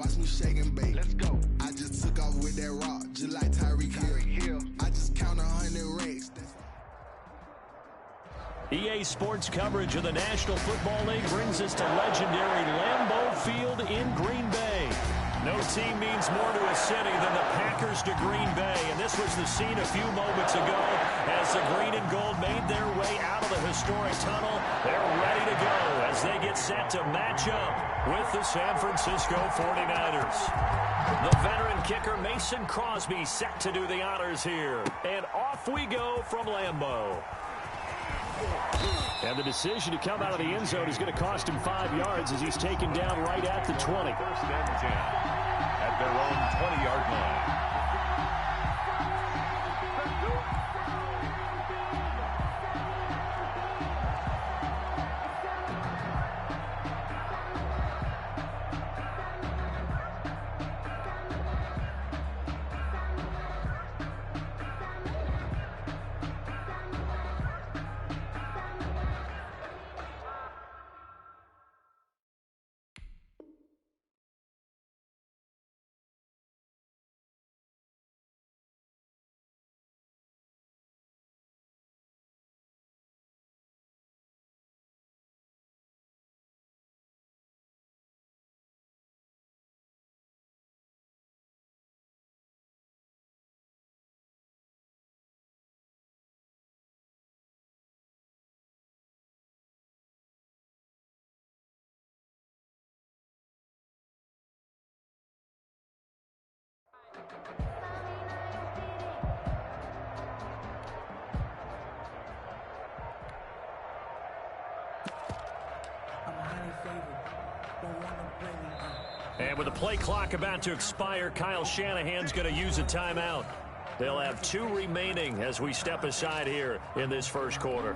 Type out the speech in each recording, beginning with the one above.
watch me shake and bake. Let's go. I just took off with that rock, just like Tyreek Hill. I just count 100 racks. EA Sports coverage of the National Football League brings us to legendary Lambeau Field in Green Bay. No team means more to a city than the Packers to Green Bay, and this was the scene a few moments ago as the green and gold made their way out of the historic tunnel. They're ready to go as they get set to match up with the San Francisco 49ers. The veteran kicker Mason Crosby set to do the honors here, and off we go from Lambeau. And the decision to come out of the end zone is going to cost him 5 yards as he's taken down right at the 20. First and 10 at their own 20-yard line. And with the play clock about to expire, Kyle Shanahan's going to use a timeout. They'll have 2 remaining as we step aside here in this first quarter.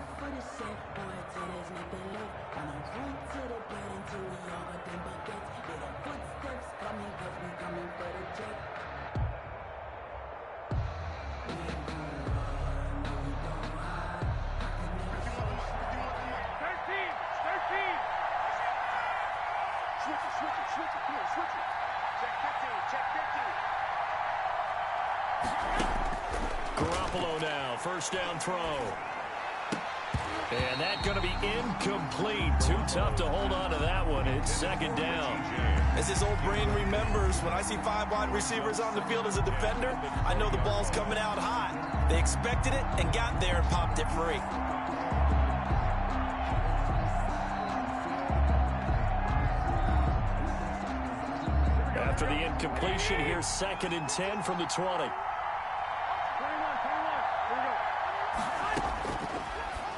Garoppolo now, first down throw. And that's going to be incomplete. Too tough to hold on to that one. It's second down. As his old brain remembers, when I see 5 wide receivers on the field as a defender, I know the ball's coming out hot. They expected it and got there and popped it free. After the incompletion, here's second and 10 from the 20.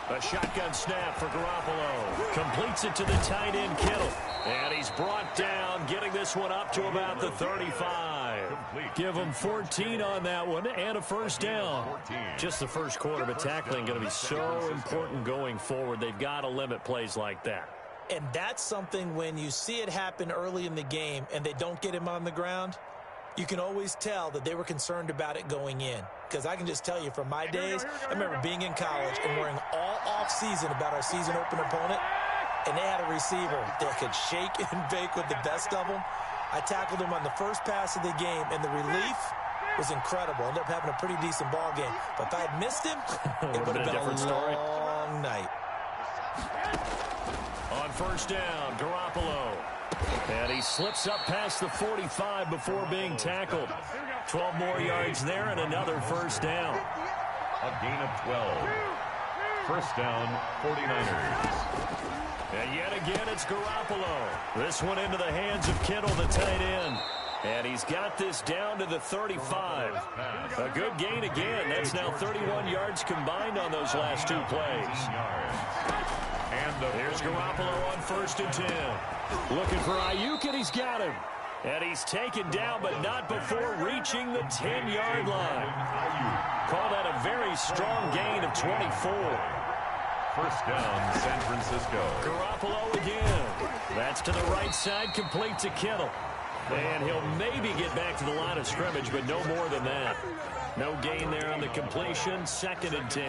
A shotgun snap for Garoppolo. Completes it to the tight end, Kittle. And he's brought down, getting this one up to about the 35. Give him 14 on that one and a first down. Just the first quarter, but tackling going to be so important going forward. They've got to limit plays like that. And that's something when you see it happen early in the game and they don't get him on the ground, you can always tell that they were concerned about it going in. Because I can just tell you from my days, I remember being in college and worrying all off-season about our season opener opponent, and they had a receiver that could shake and bake with the best of them. I tackled him on the first pass of the game, and the relief was incredible. Ended up having a pretty decent ball game. But if I had missed him, it would have been a long night. On first down, Garoppolo. And he slips up past the 45 before being tackled. 12 more yards there and another first down. A gain of 12. First down, 49ers. And yet again, it's Garoppolo. This one into the hands of Kittle, the tight end. And he's got this down to the 35. A good gain again. That's now 31 yards combined on those last 2 plays. Here's Garoppolo on first and 10. Looking for Ayuk, and he's got him. And he's taken down, but not before reaching the 10-yard line. Call that a very strong gain of 24. First down, San Francisco. Garoppolo again. That's to the right side, complete to Kittle. And he'll maybe get back to the line of scrimmage, but no more than that. No gain there on the completion. Second and 10.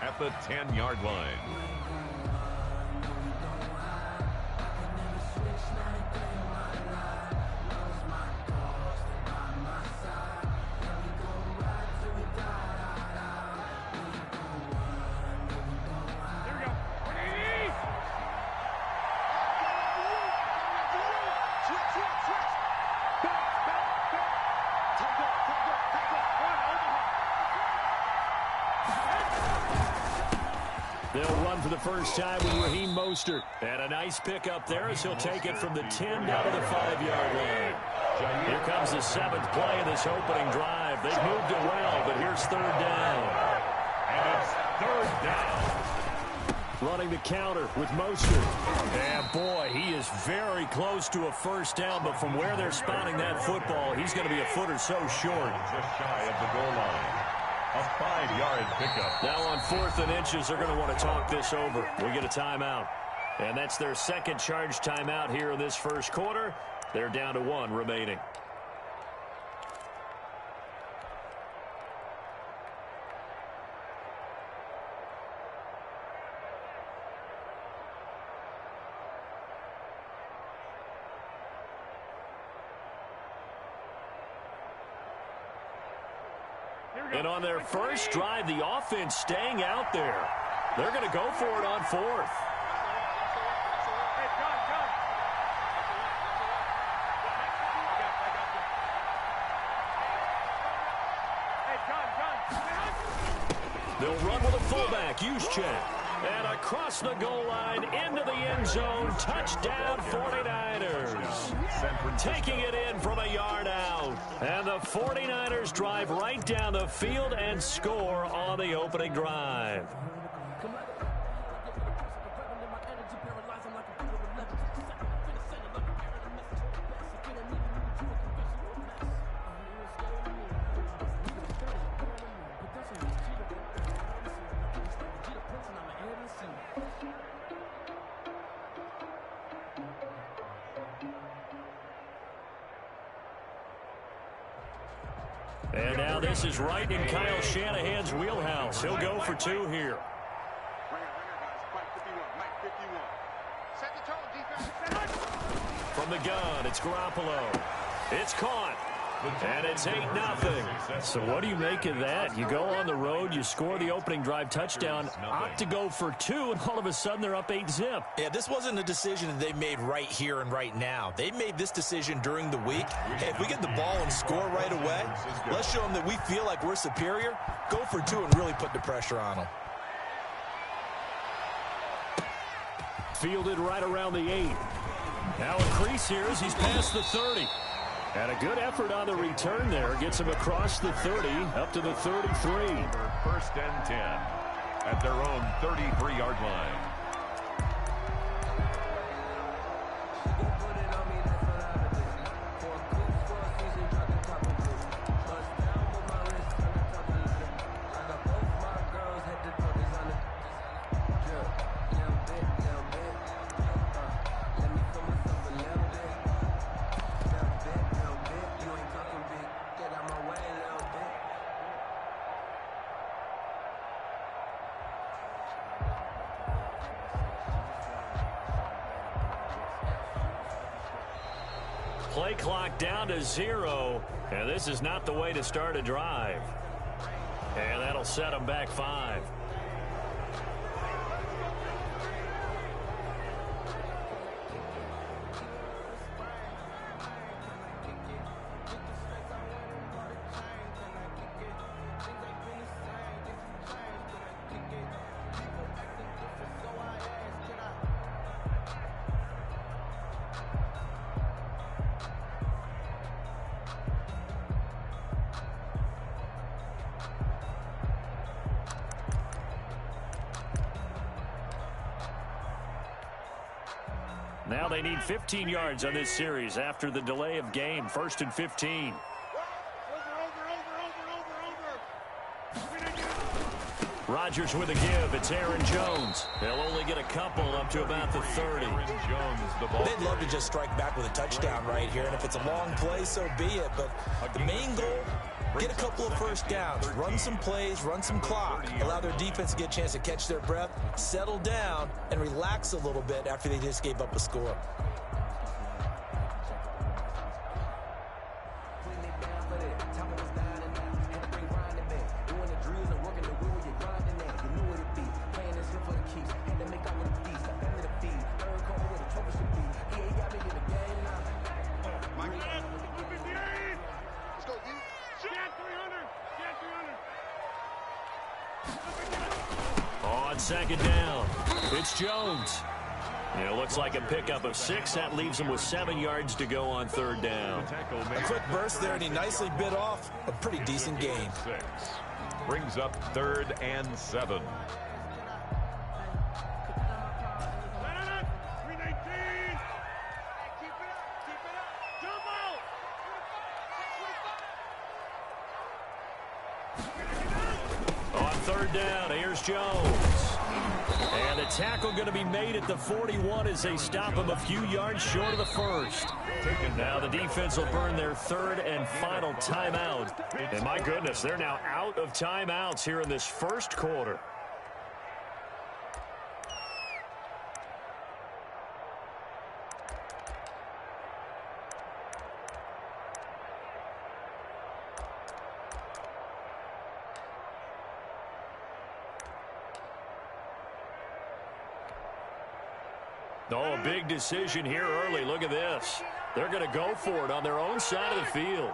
At the 10-yard line. the first time with Raheem Mostert. And a nice pickup there as he'll take it from the 10 down to the 5-yard line. Here comes the 7th play of this opening drive. They've moved it well, but here's 3rd down. And it's 3rd down. Running the counter with Mostert. And boy, he is very close to a first down, but from where they're spotting that football, he's going to be a foot or so short. Just shy of the goal line. A 5-yard pickup. Now on 4th and inches, they're going to want to talk this over. We get a timeout. And that's their second charge timeout here in this first quarter. They're down to 1 remaining. And on their first drive, the offense staying out there. They're going to go for it on 4th. They'll run with a fullback, Juszczyk. And across the goal line, into the end zone, touchdown 49ers. Taking it in from a yard out. And the 49ers drive right down the field and score on the opening drive. And now this is right in Kyle Shanahan's wheelhouse. He'll go for 2 here. From the gun, it's Garoppolo. It's caught. And it's 8-0. So what do you make of that? You go on the road, you score the opening drive touchdown, opt to go for 2, and all of a sudden they're up 8-zip. Yeah, this wasn't a decision that they made right here and right now. They made this decision during the week. Hey, if we get the ball and score right away, let's show them that we feel like we're superior. Go for 2 and really put the pressure on them. Fielded right around the 8. Now a crease here as he's past the 30. And a good effort on the return there. Gets him across the 30, up to the 33. 1st and 10 at their own 33-yard line. Play clock down to 0, and this is not the way to start a drive. And that'll set them back 5. Now they need 15 yards on this series after the delay of game. 1st and 15. Rodgers with a give. It's Aaron Jones. They'll only get a couple up to about the 30. They'd love to just strike back with a touchdown right here, and if it's a long play, so be it. But the main goal, get a couple of first downs, run some plays, run some clock, allow their defense to get a chance to catch their breath, settle down, and relax a little bit after they just gave up a score. On 2nd down. It's Jones. And it looks like a pickup of 6. That leaves him with 7 yards to go on third down. A quick burst there, and he nicely bit off a pretty decent gain. 6. Brings up 3rd and 7. On third down, here's Jones. And the tackle going to be made at the 41 as they stop him a few yards short of the first. Now the defense will burn their 3rd and final timeout. And my goodness, they're now out of timeouts here in this first quarter. Oh, a big decision here early. Look at this. They're going to go for it on their own side of the field.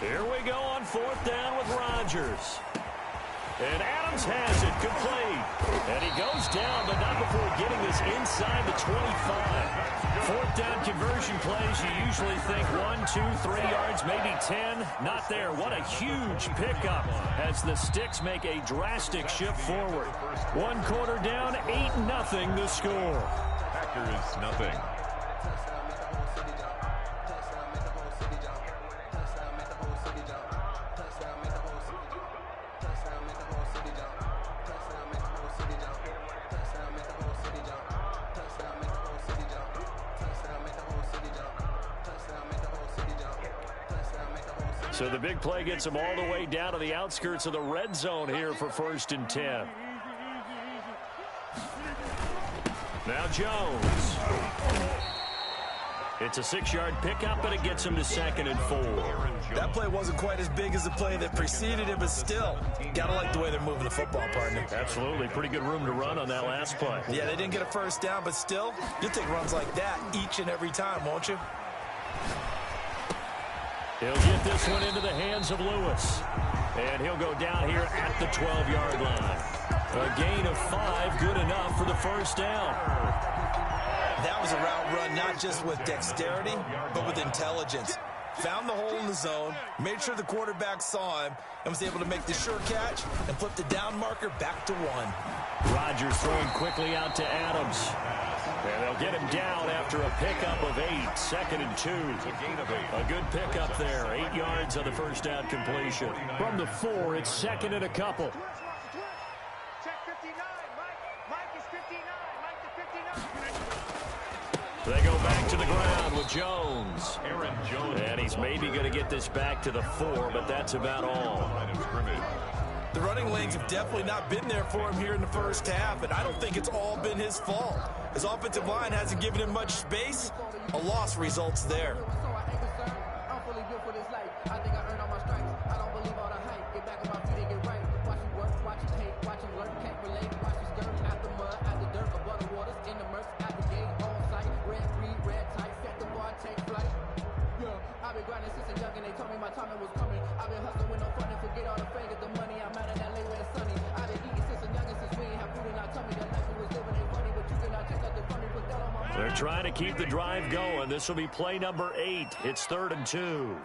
Here we go on 4th down with Rodgers. And Adams has it complete. And he goes down, but not before getting this inside the 25. 4th down conversion plays, you usually think 1, 2, 3 yards, maybe 10. Not there. What a huge pickup as the Sticks make a drastic shift forward. 1 quarter down, 8-0 the score. Packers nothing. So the big play gets him all the way down to the outskirts of the red zone here for 1st and 10. Now Jones. It's a 6-yard pickup, but it gets him to 2nd and 4. That play wasn't quite as big as the play that preceded it, but still, gotta like the way they're moving the football, partner. Absolutely. Pretty good room to run on that last play. Yeah, they didn't get a first down, but still, you'll take runs like that each and every time, won't you? He'll get this one into the hands of Lewis. And he'll go down here at the 12-yard line. A gain of 5, good enough for the first down. That was a route run not just with dexterity, but with intelligence. Found the hole in the zone, made sure the quarterback saw him, and was able to make the sure catch and flip the down marker back to 1. Rodgers throwing quickly out to Adams. And they'll get him down after a pickup of 8, 2nd and 2. A good pickup there, 8 yards on the first down completion. From the 4, it's 2nd and a couple. They go back to the ground with Jones. And he's maybe going to get this back to the 4, but that's about all. The running lanes have definitely not been there for him here in the first half, and I don't think it's all been his fault. His offensive line hasn't given him much space. A loss results there. They're trying to keep the drive going. This will be play number 8. It's 3rd and 2.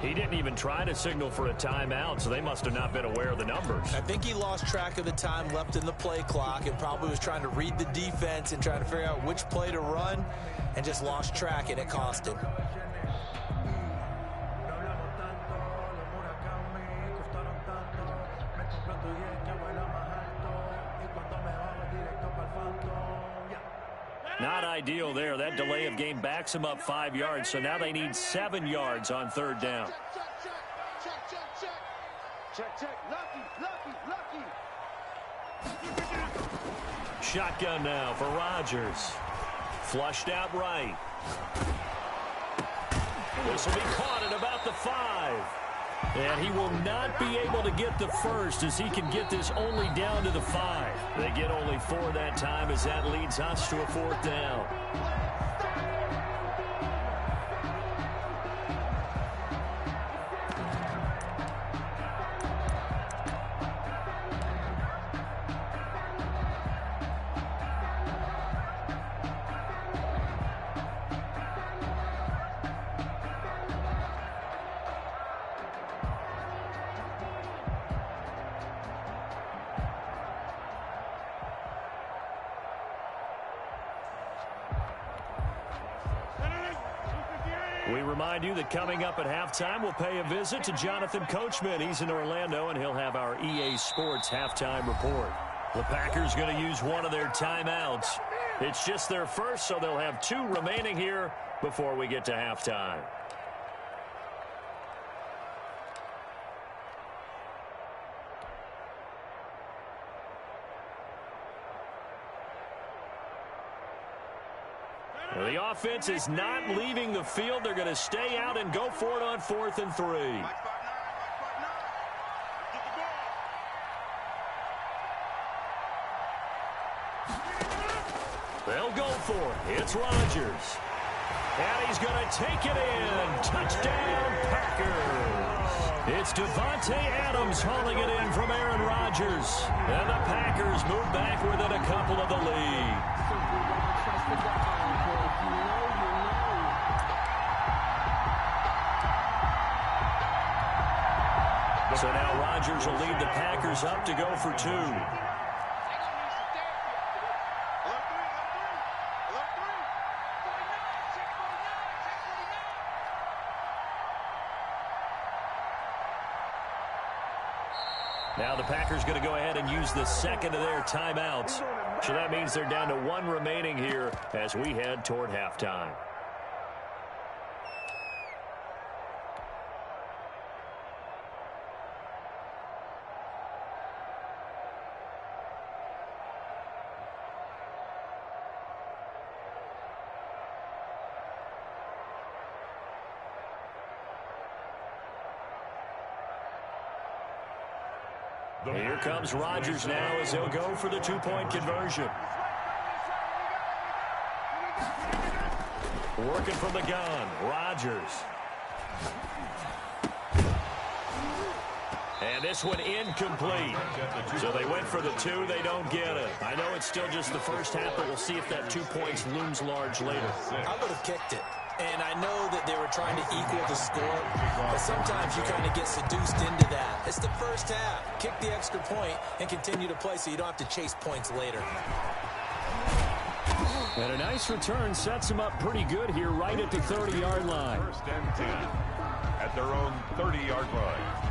He didn't even try to signal for a timeout, so they must have not been aware of the numbers. I think he lost track of the time left in the play clock and probably was trying to read the defense and trying to figure out which play to run and just lost track, and it cost him. Not ideal there. That delay of game backs them up 5 yards, so now they need 7 yards on 3rd down. Shotgun now for Rodgers. Flushed out right. This will be caught at about the 5. And he will not be able to get the first as he can get this only down to the 5. They get only 4 that time as that leads us to a 4th down. We remind you that coming up at halftime, we'll pay a visit to Jonathan Coachman. He's in Orlando, and he'll have our EA Sports halftime report. The Packers going to use one of their timeouts. It's just their first, so they'll have 2 remaining here before we get to halftime. The offense is not leaving the field. They're going to stay out and go for it on 4th and 3. They'll go for it. It's Rodgers. And he's going to take it in. Touchdown, Packers. It's Devontae Adams hauling it in from Aaron Rodgers. And the Packers move back within a couple of the lead. So now Rodgers will lead the Packers up to go for 2. Now the Packers going to go ahead and use the second of their timeouts. So that means they're down to 1 remaining here as we head toward halftime. Here comes Rodgers now as he'll go for the 2-point conversion. Working from the gun, Rodgers. And this one incomplete. So they went for the 2. They don't get it. I know it's still just the first half, but we'll see if that 2 points looms large later. I would have kicked it. And I know that they were trying to equal the score, but sometimes you kind of get seduced into that. It's the first half. Kick the extra point and continue to play so you don't have to chase points later. And a nice return sets them up pretty good here right at the 30-yard line. 1st and 10 at their own 30-yard line.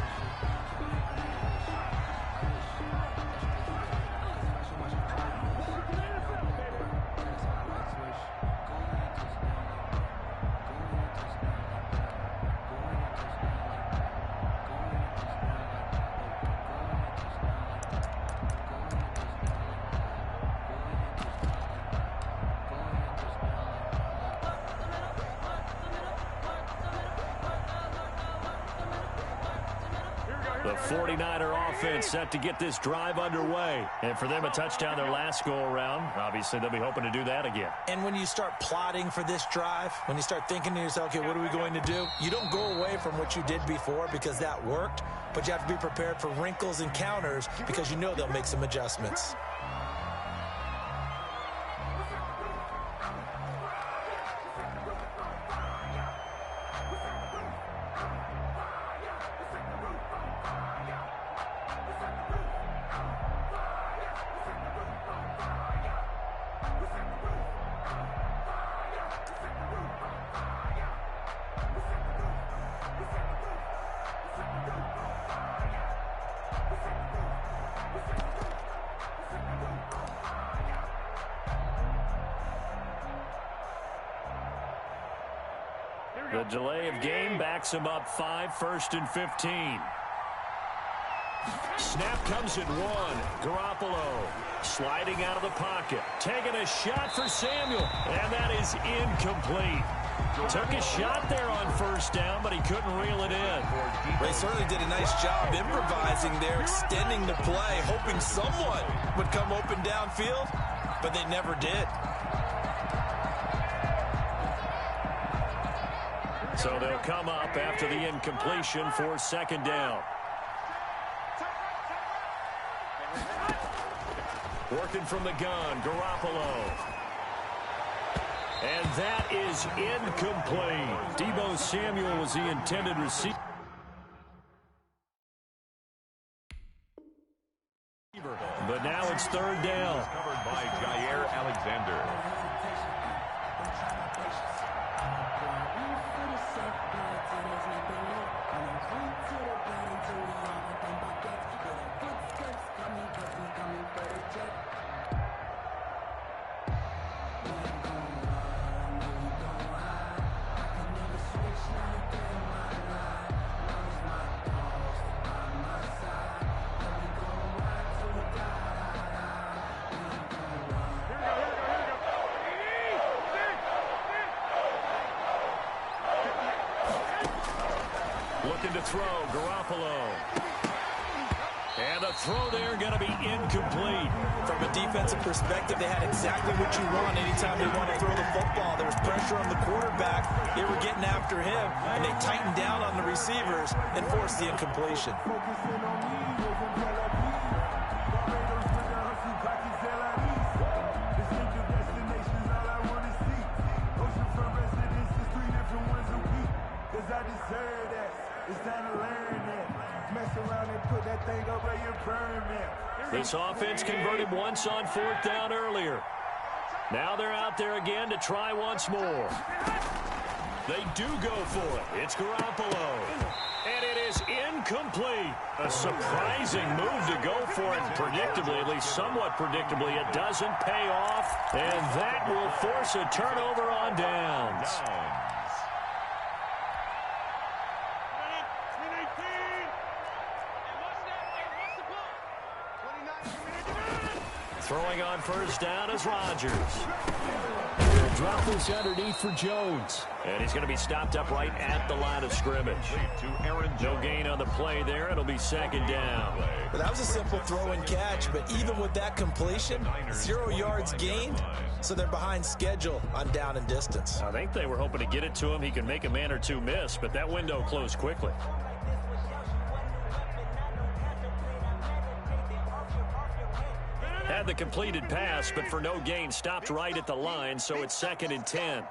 The 49er offense set to get this drive underway. And for them, a touchdown their last go-around. Obviously, they'll be hoping to do that again. And when you start plotting for this drive, when you start thinking to yourself, okay, what are we going to do? You don't go away from what you did before because that worked, but you have to be prepared for wrinkles and counters because you know they'll make some adjustments. The delay of game backs him up 5, 1st and 15. Snap comes at 1. Garoppolo sliding out of the pocket. Taking a shot for Samuel. And that is incomplete. Took a shot there on first down, but he couldn't reel it in. They certainly did a nice job improvising there, extending the play, hoping someone would come open downfield, but they never did. So they'll come up after the incompletion for second down. Working from the gun, Garoppolo. And that is incomplete. Deebo Samuel was the intended receiver. But now it's third down. Covered by Jair Alexander. Looking to throw, Garoppolo. And a throw there going to be incomplete. From a defensive perspective, they had exactly what you want anytime they want to throw the football. There was pressure on the quarterback. They were getting after him, and they tightened down on the receivers and forced the incompletion. This offense converted once on fourth down earlier. Now they're out there again to try once more. They do go for it. It's Garoppolo. And it is incomplete. A surprising move to go for it. Predictably, at least somewhat predictably, it doesn't pay off. And that will force a turnover on downs. Throwing on first down is Rodgers. They'll drop this underneath for Jones. And he's going to be stopped up right at the line of scrimmage. No gain on the play there. It'll be second down. Well, that was a simple throw and catch, but even with that completion, 0 yards gained, so they're behind schedule on down and distance. I think they were hoping to get it to him. He could make a man or two miss, but that window closed quickly. Had the completed pass, but for no gain, stopped right at the line, so it's 2nd and 10.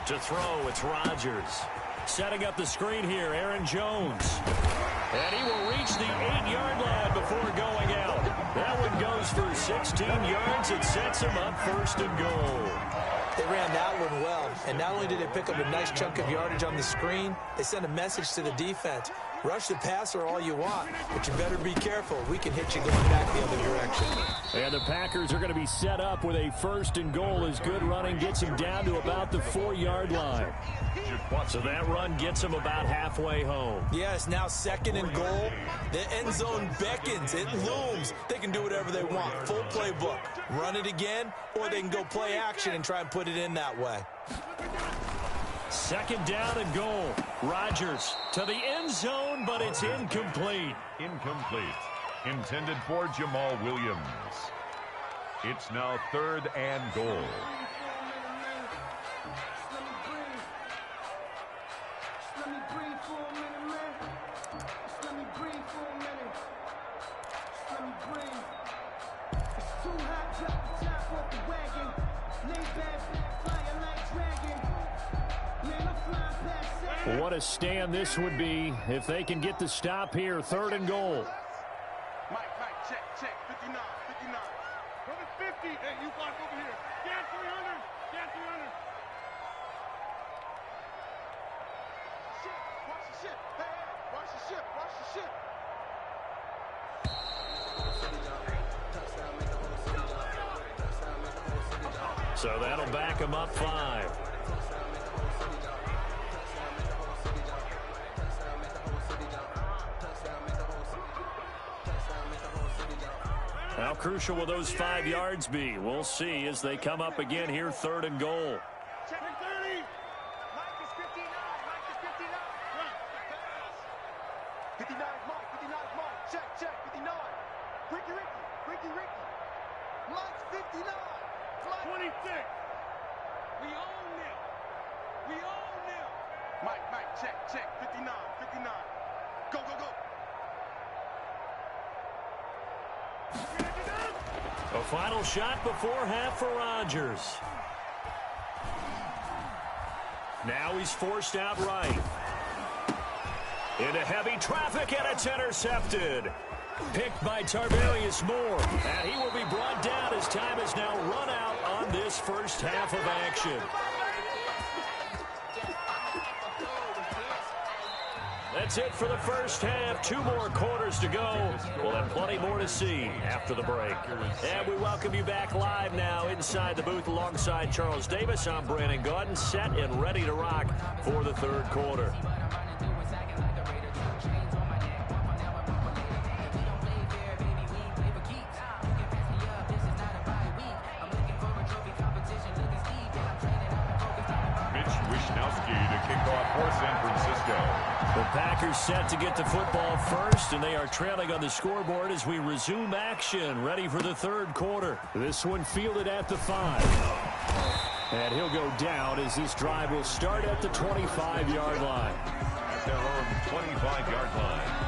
To throw, it's Rodgers. Setting up the screen here, Aaron Jones. And he will reach the 8-yard line before going out. That one goes for 16 yards. It sets him up 1st and goal. They ran that one well, and not only did they pick up a nice chunk of yardage on the screen, they sent a message to the defense. Rush the passer all you want, but you better be careful. We can hit you going back the other direction. And the Packers are going to be set up with a 1st and goal as good running gets him down to about the 4-yard line. So that run gets him about halfway home. Yeah, it's now 2nd and goal. The end zone beckons. It looms. They can do whatever they want. Full playbook. Run it again, or they can go play action and try and put it in that way. 2nd down and goal. Rodgers to the end zone, but it's incomplete. Incomplete. Intended for Jamal Williams. It's now 3rd and goal. What a stand this would be if they can get the stop here. 3rd and goal. Mike, check, 59. Brother 50, hey, you block over here. Gas 300. Watch the ship. Hey, watch the ship. So that'll back him up 5. How crucial will those 5 yards be? We'll see as they come up again here, 3rd and goal. check 30. Mike is 59. Mike is 59. Right. 59 is Mike. 59 is Mike. Check, check. 59. Ricky. Mike's 59. Mike. 26. We own them. Mike, check. 59. Go. A final shot before half for Rodgers. Now he's forced out right. Into heavy traffic, and it's intercepted. Picked by Tarvarius Moore. And he will be brought down as time has now run out on this first half of action. That's it for the first half. 2 more quarters to go. We'll have plenty more to see after the break. And we welcome you back live now inside the booth alongside Charles Davis. I'm Brandon Gaudin, set and ready to rock for the third quarter. To kick off for San Francisco. The Packers set to get the football first, and they are trailing on the scoreboard as we resume action, ready for the third quarter. This one fielded at the 5. And he'll go down as this drive will start at the 25-yard line. At their own 25-yard line.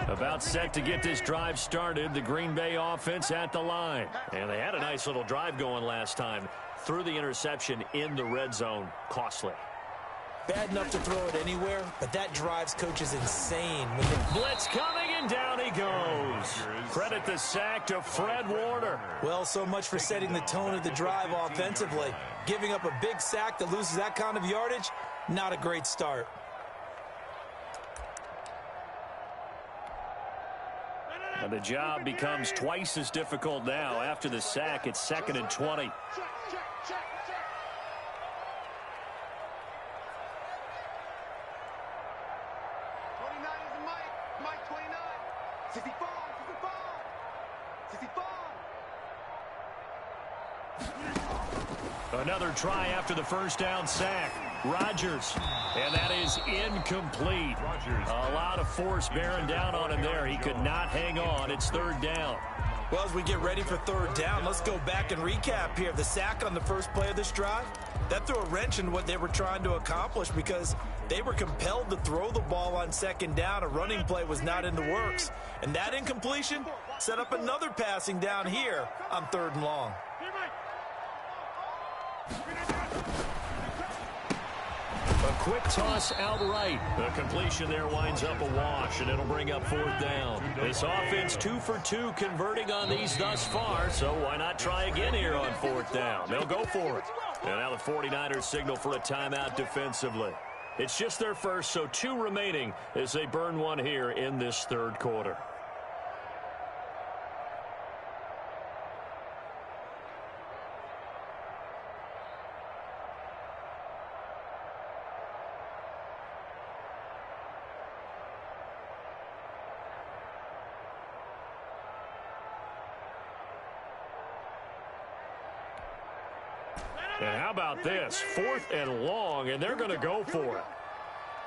About set to get this drive started, the Green Bay offense at the line. And they had a nice little drive going last time. Threw the interception in the red zone. Costly. Bad enough to throw it anywhere, but that drives coach is insane. Blitz coming, and down he goes. Credit the sack to Fred Warner. Well, so much for setting the tone of the drive offensively. Giving up a big sack that loses that kind of yardage, not a great start. And the job becomes twice as difficult now. After the sack, it's 2nd and 20. Check. 29 is Mike 29. 65. Another try after the first down sack. Rodgers. And that is incomplete. A lot of force bearing down on him there. He could not hang on. It's 3rd down. Well, as we get ready for 3rd down, let's go back and recap here. The sack on the first play of this drive, that threw a wrench in what they were trying to accomplish because they were compelled to throw the ball on 2nd down. A running play was not in the works. And that incompletion set up another passing down here on 3rd and long. A quick toss outright. The completion there winds up a wash, and it'll bring up 4th down. This offense 2 for 2 converting on these thus far, so why not try again here on 4th down? They'll go for it. And now the 49ers signal for a timeout defensively. It's just their first, so 2 remaining as they burn one here in this third quarter. And how about this? 4th and long, and they're going to go for it.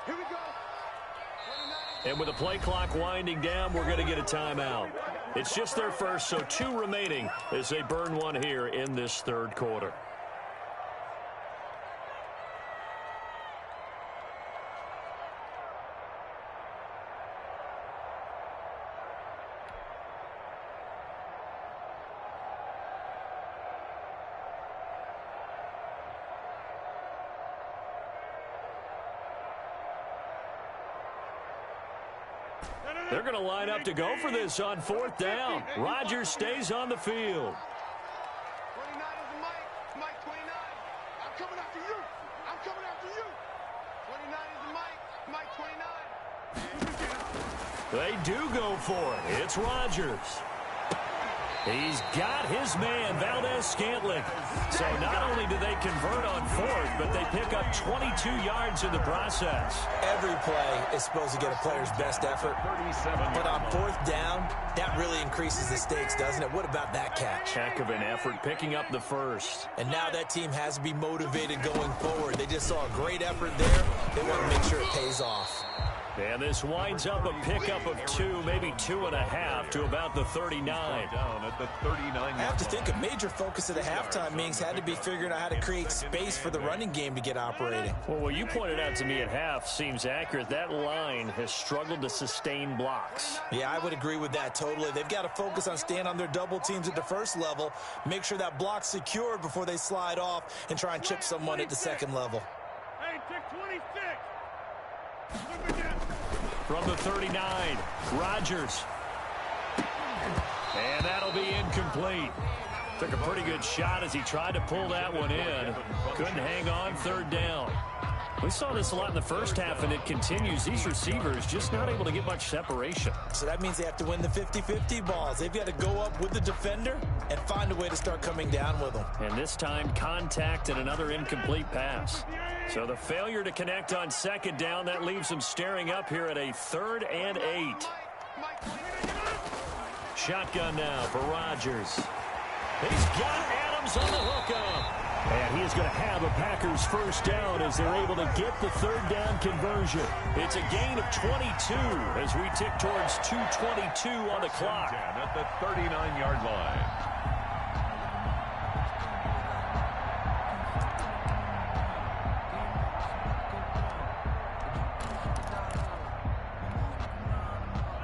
Here we go. And with the play clock winding down, we're going to get a timeout. It's just their first, so 2 remaining as they burn one here in this third quarter. They're going to line up to go for this on 4th down. Rodgers stays on the field. 29 is Mike 29. I'm coming after you. 29 is Mike 29. They do go for it. It's Rodgers. He's got his man, Valdez-Scantling. So not only do they convert on fourth, but they pick up 22 yards in the process. Every play is supposed to get a player's best effort. But on fourth down, that really increases the stakes, doesn't it? What about that catch? Heck of an effort picking up the first. And now that team has to be motivated going forward. They just saw a great effort there. They want to make sure it pays off. And this winds up a pickup of 2, maybe 2.5 to about the 39. Down at the 39. I have to think a major focus of the halftime meetings had to be figuring out how to create space for the running game to get operating. Well, what you pointed out to me at half seems accurate. That line has struggled to sustain blocks. Yeah, I would agree with that totally. They've got to focus on staying on their double teams at the first level, make sure that block's secured before they slide off and try and chip someone at the second level. Hey, take 26. From the 39, Rodgers. And that'll be incomplete. Took a pretty good shot as he tried to pull that one in. Couldn't hang on, third down. We saw this a lot in the first half, and it continues. These receivers just not able to get much separation. So that means they have to win the 50-50 balls. They've got to go up with the defender and find a way to start coming down with them. And this time, contact and another incomplete pass. So the failure to connect on second down, that leaves them staring up here at a 3rd and 8. Shotgun now for Rodgers. He's got Adams on the hookup. And he is going to have a Packers first down as they're able to get the third down conversion. It's a gain of 22 as we tick towards 2:22 on the clock. At the 39-yard line.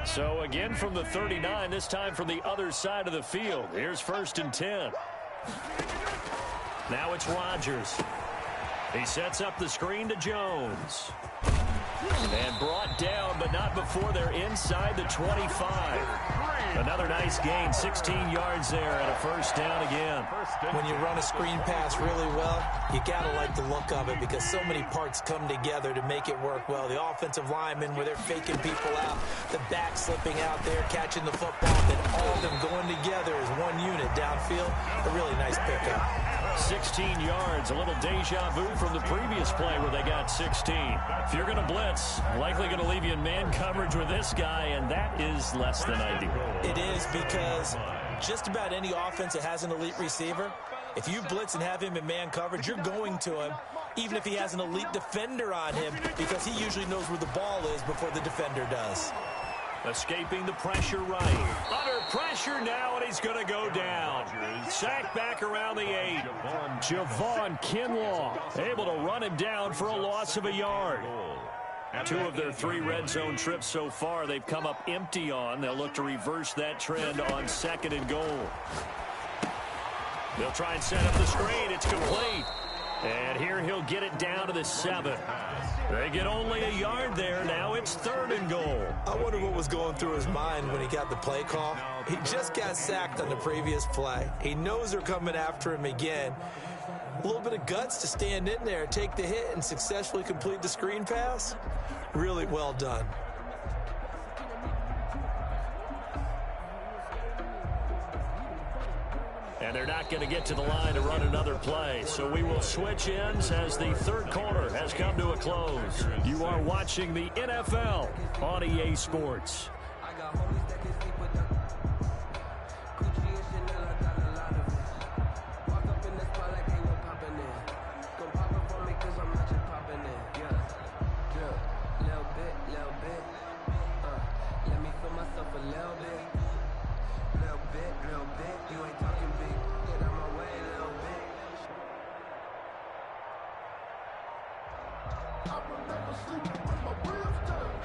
So again from the 39, this time from the other side of the field. Here's 1st and 10. Now it's Rodgers. He sets up the screen to Jones. And brought down, but not before they're inside the 25. Another nice gain, 16 yards there and a first down again. When you run a screen pass really well, you got to like the look of it because so many parts come together to make it work well. The offensive linemen, where they're faking people out, the back slipping out there, catching the football, then all of them going together as one unit downfield. A really nice pickup. 16 yards, a little deja vu from the previous play where they got 16. If you're going to blitz, likely going to leave you in man coverage with this guy, and that is less than ideal. It is because just about any offense that has an elite receiver, if you blitz and have him in man coverage, you're going to him, even if he has an elite defender on him, because he usually knows where the ball is before the defender does. Escaping the pressure right. Under pressure now, and he's going to go down. Sacked back around the 8. Javon Kinlaw able to run him down for a loss of a yard. 2 of their 3 red zone trips so far, they've come up empty on. They'll look to reverse that trend on 2nd and goal. They'll try and set up the screen. It's complete. And here he'll get it down to the 7. They get only a yard there. Now it's 3rd and goal. I wonder what was going through his mind when he got the play call. He just got sacked on the previous play. He knows they're coming after him again. A little bit of guts to stand in there, take the hit, and successfully complete the screen pass. Really well done. And they're not going to get to the line to run another play. So we will switch ends as the 3rd quarter has come to a close. You are watching the NFL on EA Sports.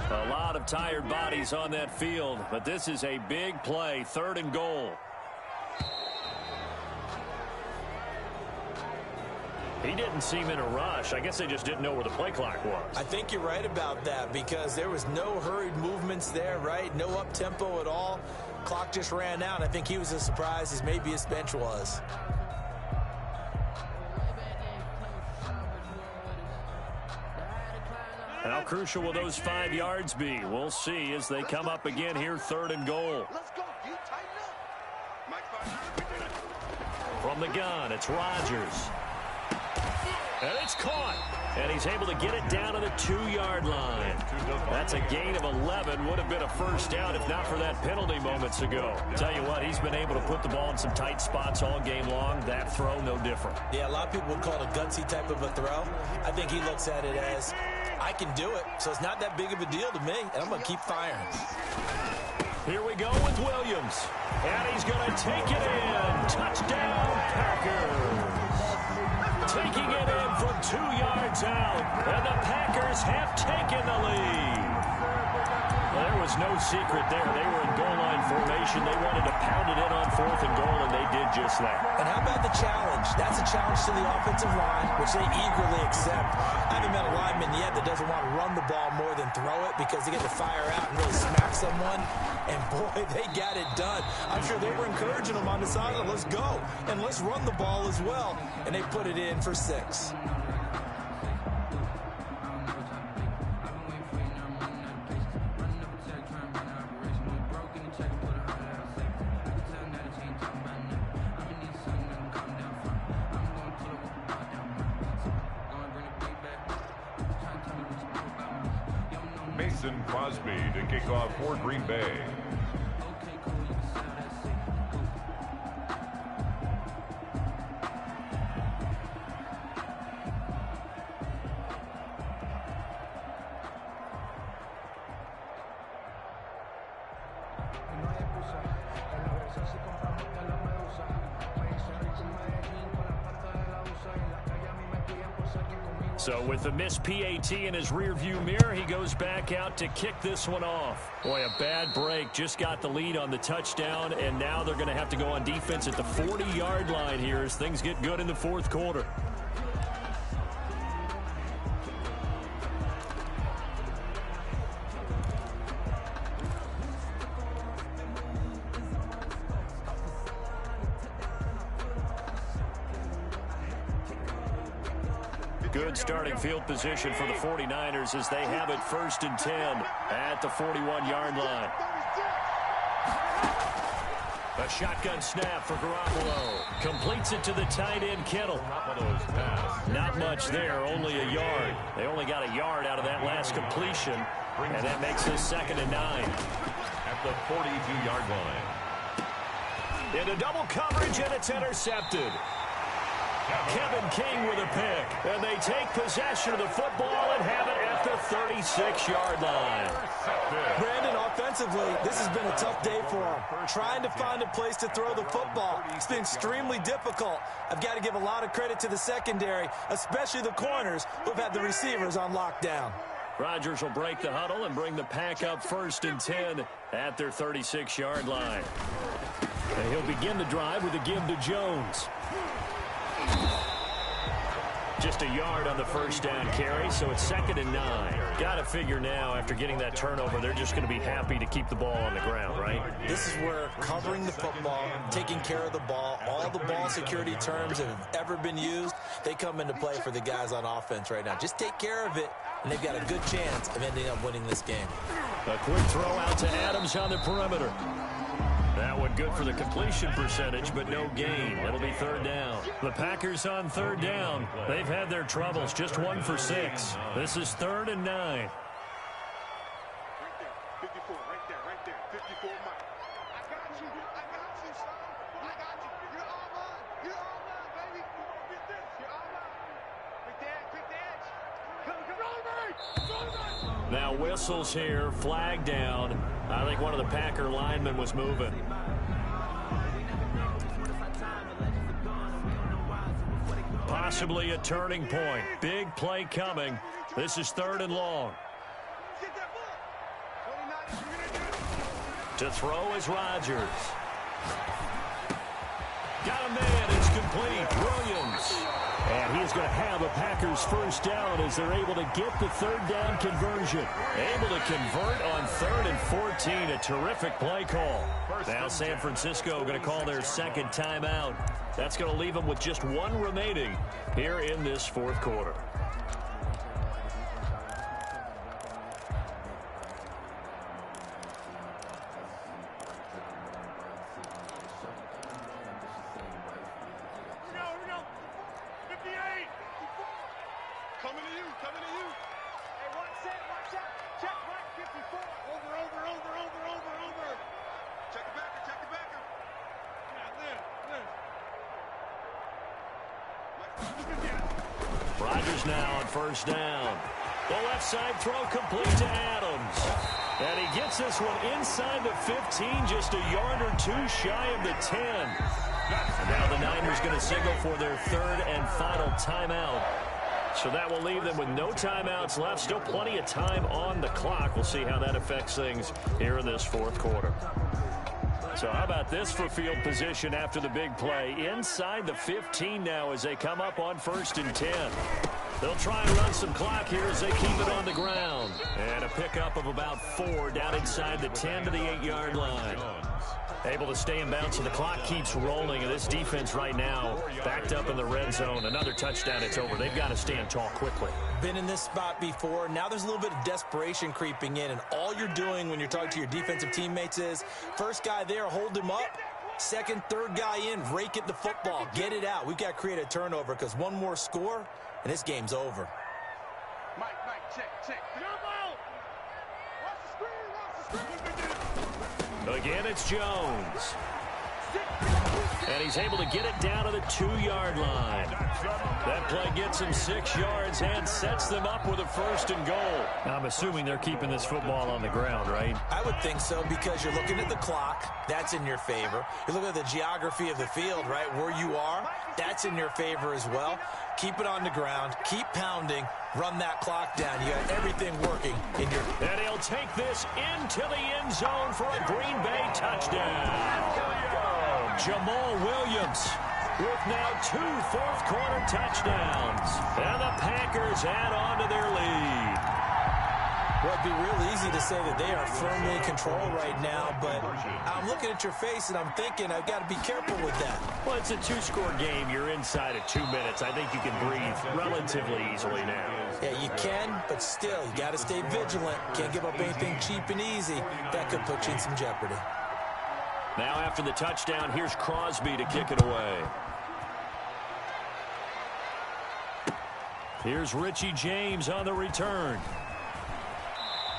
A lot of tired bodies on that field, but this is a big play, 3rd and goal. He didn't seem in a rush. I guess they just didn't know where the play clock was. I think you're right about that because there was no hurried movements there, right? No up-tempo at all. Clock just ran out. I think he was as surprised as maybe his bench was. How crucial will those 5 yards be? We'll see as they come up again here, 3rd and goal. Let's go, D. Tighten up. From the gun, it's Rodgers. And it's caught. And he's able to get it down to the 2-yard line. That's a gain of 11. Would have been a first down if not for that penalty moments ago. Tell you what, he's been able to put the ball in some tight spots all game long. That throw, no different. Yeah, a lot of people would call it a gutsy type of a throw. I think he looks at it as, I can do it, so it's not that big of a deal to me, and I'm going to keep firing. Here we go with Williams. And he's going to take it in. Touchdown, Packers. Taking it in from 2 yards out. And the Packers have taken the lead. Well, there was no secret there. They were in goal line formation. They wanted to pound it in on 4th and goal, and they did just that. And how about the challenge? That's a challenge to the offensive line, which they eagerly accept. I haven't met a lineman yet that doesn't want to run the ball more than throw it because they get to fire out and really smack someone. And, boy, they got it done. I'm sure they were encouraging them on the sideline. Let's go. And let's run the ball as well. And they put it in for 6. Crosby to kick off for Green Bay. So with the missed PAT in his rearview mirror, he goes back out to kick this one off. Boy, a bad break. Just got the lead on the touchdown, and now they're going to have to go on defense at the 40-yard line here as things get good in the 4th quarter. Good starting field position for the 49ers as they have it 1st and 10 at the 41-yard line. A shotgun snap for Garoppolo. Completes it to the tight end, Kittle. Not much there, only a yard. They only got a yard out of that last completion, and that makes this 2nd and 9. At the 42-yard line. Into double coverage, and it's intercepted. Kevin King with a pick, and they take possession of the football and have it at the 36-yard line. Brandon, offensively, this has been a tough day for him. Trying to find a place to throw the football. It's been extremely difficult. I've got to give a lot of credit to the secondary, especially the corners who've had the receivers on lockdown. Rodgers will break the huddle and bring the Pack up 1st and 10 at their 36-yard line. And he'll begin the drive with a give to Jones. Just a yard on the first down carry, so it's 2nd and 9. Got to figure now, after getting that turnover, they're just going to be happy to keep the ball on the ground, right? This is where covering the football, taking care of the ball, all the ball security terms that have ever been used, they come into play for the guys on offense right now. Just take care of it, and they've got a good chance of ending up winning this game. A quick throw out to Adams on the perimeter. That one good for the completion percentage, but no gain. It'll be 3rd down. The Packers on 3rd down. They've had their troubles, just 1 for 6. This is 3rd and 9. Right there, 54, right there, 54, Mike. I got you, son. I got you. You're all mine, baby. Get this, you're all mine. Quick the edge. Come on, Now whistles here, flag down. I think one of the Packer linemen was moving. Possibly a turning point. Big play coming. This is 3rd and long. To throw is Rodgers. Got a man. It's complete. Williams. And he's going to have a Packers 1st down as they're able to get the 3rd down conversion. Able to convert on 3rd and 14. A terrific play call. Now San Francisco going to call their 2nd timeout. That's going to leave them with just 1 remaining here in this 4th quarter. now on first down. The left side throw complete to Adams. And he gets this one inside the 15, just a yard or two shy of the 10. And now the Niners going to signal for their third and final timeout. So that will leave them with no timeouts left. Still plenty of time on the clock. We'll see how that affects things here in this fourth quarter. So how about this for field position after the big play? Inside the 15 now as they come up on 1st and 10. They'll try and run some clock here as they keep it on the ground. And a pickup of about 4 down inside the 10 to the 8-yard line. Able to stay in bounds, and the clock keeps rolling. And this defense right now backed up in the red zone. Another touchdown, it's over. They've got to stand tall quickly. Been in this spot before. Now there's a little bit of desperation creeping in. And all you're doing when you're talking to your defensive teammates is, first guy there, hold him up. Second, third guy in, rake at the football. Get it out. We've got to create a turnover because one more score, and this game's over. Mike, check. Watch the screen. Again, it's Jones. And he's able to get it down to the 2-yard line. That play gets him 6 yards and sets them up with a 1st and goal. Now, I'm assuming they're keeping this football on the ground, right? I would think so because you're looking at the clock. That's in your favor. You look at the geography of the field, right, where you are. That's in your favor as well. Keep it on the ground. Keep pounding. Run that clock down. You got everything working in your... And he'll take this into the end zone for a Green Bay touchdown. Jamal Williams with now 2 fourth-quarter touchdowns. And the Packers add on to their lead. Well, it'd be real easy to say that they are firmly in control right now, but I'm looking at your face and I'm thinking I've got to be careful with that. Well, it's a 2-score game. You're inside of 2 minutes. I think you can breathe relatively easily now. Yeah, you can, but still, you got to stay vigilant. Can't give up anything cheap and easy. That could put you in some jeopardy. Now after the touchdown, here's Crosby to kick it away. Here's Richie James on the return.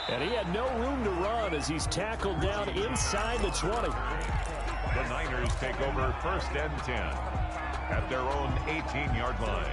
And he had no room to run as he's tackled down inside the 20. The Niners take over 1st and 10 at their own 18-yard line.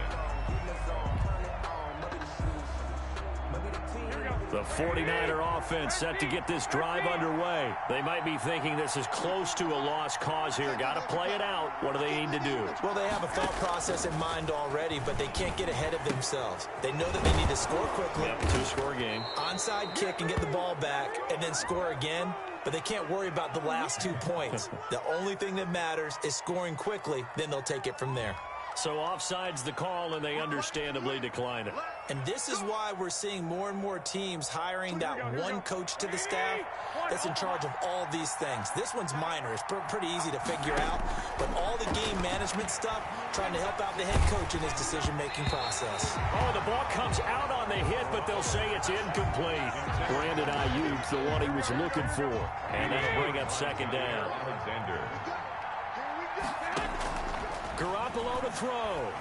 The 49er offense set to get this drive underway. They might be thinking this is close to a lost cause here. Got to play it out. What do they need to do? Well, they have a thought process in mind already, but they can't get ahead of themselves. They know that they need to score quickly. Yep, 2-score game. Onside kick and get the ball back and then score again, but they can't worry about the last 2 points. The only thing that matters is scoring quickly, then they'll take it from there. So offside's the call, and they understandably decline it. And this is why we're seeing more and more teams hiring that one coach to the staff that's in charge of all these things. This one's minor. It's pretty easy to figure out. But all the game management stuff, trying to help out the head coach in his decision-making process. Oh, the ball comes out on the hit, but they'll say it's incomplete. Brandon Ayuk's the one he was looking for. And that'll bring up 2nd down. Alexander. Garoppolo to throw.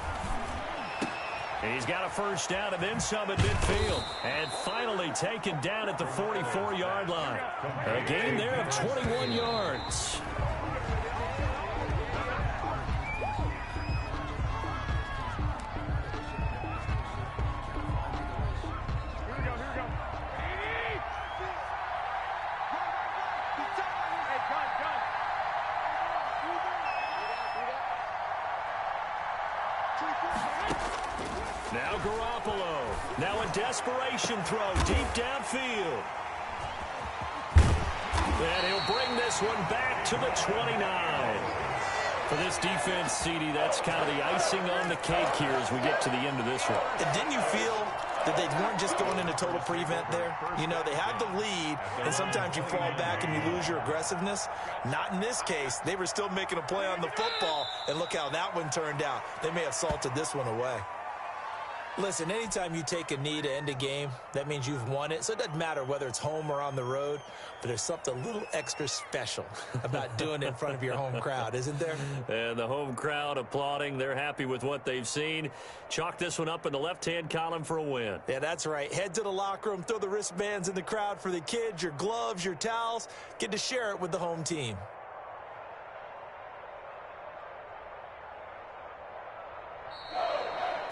He's got a 1st down and then some at midfield. And finally taken down at the 44-yard line. A gain there of 21 yards. Now Garoppolo. Now a desperation throw deep downfield. And he'll bring this one back to the 29. For this defense, CD, that's kind of the icing on the cake here as we get to the end of this one. And didn't you feel that they weren't just going into total prevent there? You know, they had the lead, and sometimes you fall back and you lose your aggressiveness. Not in this case. They were still making a play on the football, and look how that one turned out. They may have salted this one away. Listen, anytime you take a knee to end a game, that means you've won it. So it doesn't matter whether it's home or on the road, but there's something a little extra special about doing it in front of your home crowd, isn't there? And the home crowd applauding. They're happy with what they've seen. Chalk this one up in the left-hand column for a win. Yeah, that's right. Head to the locker room, throw the wristbands in the crowd for the kids, your gloves, your towels. Get to share it with the home team.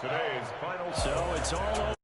Today's final. So it's all over.